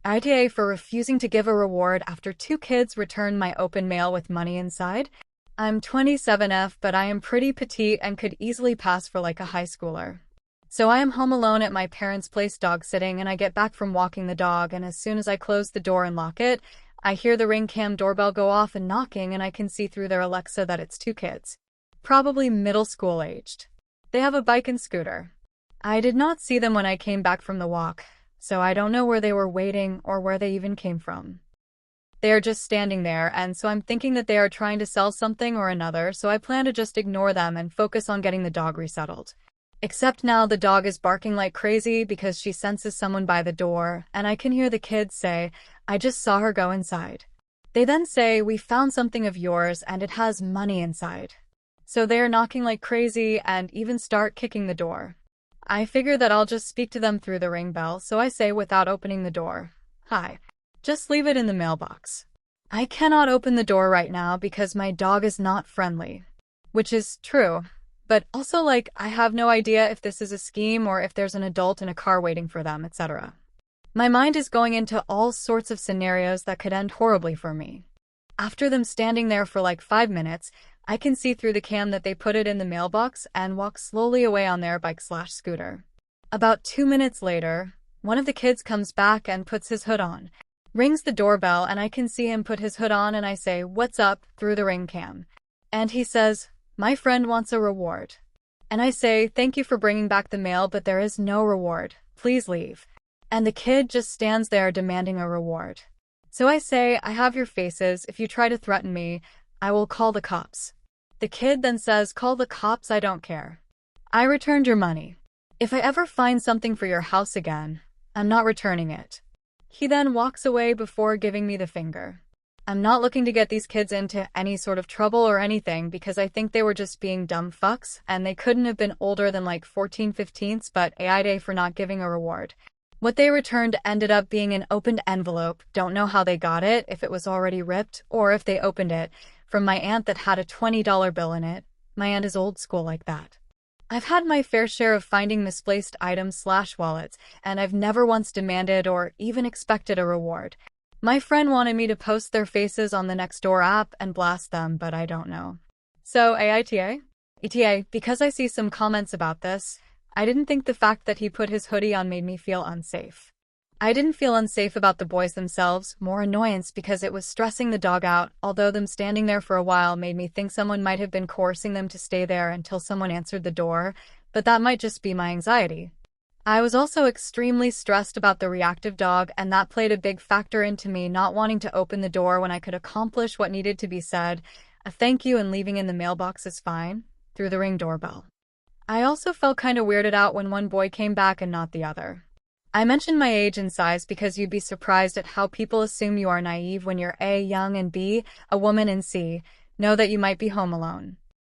ITA for refusing to give a reward after two kids returned my open mail with money inside. I'm 27F, but I am pretty petite and could easily pass for like a high schooler. So I am home alone at my parents' place dog sitting, and I get back from walking the dog, and as soon as I close the door and lock it, I hear the Ring Cam doorbell go off and knocking, and I can see through their Alexa that it's two kids. Probably middle school aged. They have a bike and scooter. I did not see them when I came back from the walk, so I don't know where they were waiting or where they even came from. They are just standing there, and so I'm thinking that they are trying to sell something or another, so I plan to just ignore them and focus on getting the dog resettled. Except now the dog is barking like crazy because she senses someone by the door, and I can hear the kids say, "I just saw her go inside." They then say, "We found something of yours and it has money inside." So they are knocking like crazy and even start kicking the door. I figure that I'll just speak to them through the ring bell, so I say without opening the door, "Hi, just leave it in the mailbox." I cannot open the door right now because my dog is not friendly. Which is true. But also, I have no idea if this is a scheme or if there's an adult in a car waiting for them, etc. My mind is going into all sorts of scenarios that could end horribly for me. After them standing there for 5 minutes, I can see through the cam that they put it in the mailbox and walk slowly away on their bike/scooter. About 2 minutes later, one of the kids comes back and puts his hood on, rings the doorbell, and I can see him put his hood on, and I say, "What's up?" through the ring cam. And he says, "My friend wants a reward." And I say, "Thank you for bringing back the mail, but there is no reward. Please leave." And the kid just stands there demanding a reward. So I say, "I have your faces. If you try to threaten me, I will call the cops." The kid then says, "Call the cops, I don't care. I returned your money. If I ever find something for your house again, I'm not returning it." He then walks away before giving me the finger. I'm not looking to get these kids into any sort of trouble or anything because I think they were just being dumb fucks and they couldn't have been older than 14, 15s, but AI day for not giving a reward. What they returned ended up being an opened envelope. Don't know how they got it, if it was already ripped, or if they opened it, from my aunt that had a $20 bill in it. My aunt is old school like that. I've had my fair share of finding misplaced items/wallets, and I've never once demanded or even expected a reward. My friend wanted me to post their faces on the Nextdoor app and blast them, but I don't know. So AITA? ETA, because I see some comments about this, I didn't think the fact that he put his hoodie on made me feel unsafe. I didn't feel unsafe about the boys themselves, more annoyance because it was stressing the dog out, although them standing there for a while made me think someone might have been coercing them to stay there until someone answered the door, but that might just be my anxiety. I was also extremely stressed about the reactive dog, and that played a big factor into me not wanting to open the door when I could accomplish what needed to be said. A thank you and leaving in the mailbox is fine, through the Ring doorbell. I also felt kinda weirded out when one boy came back and not the other. I mentioned my age and size because you'd be surprised at how people assume you are naive when you're A, young, and B, a woman, and C, know that you might be home alone.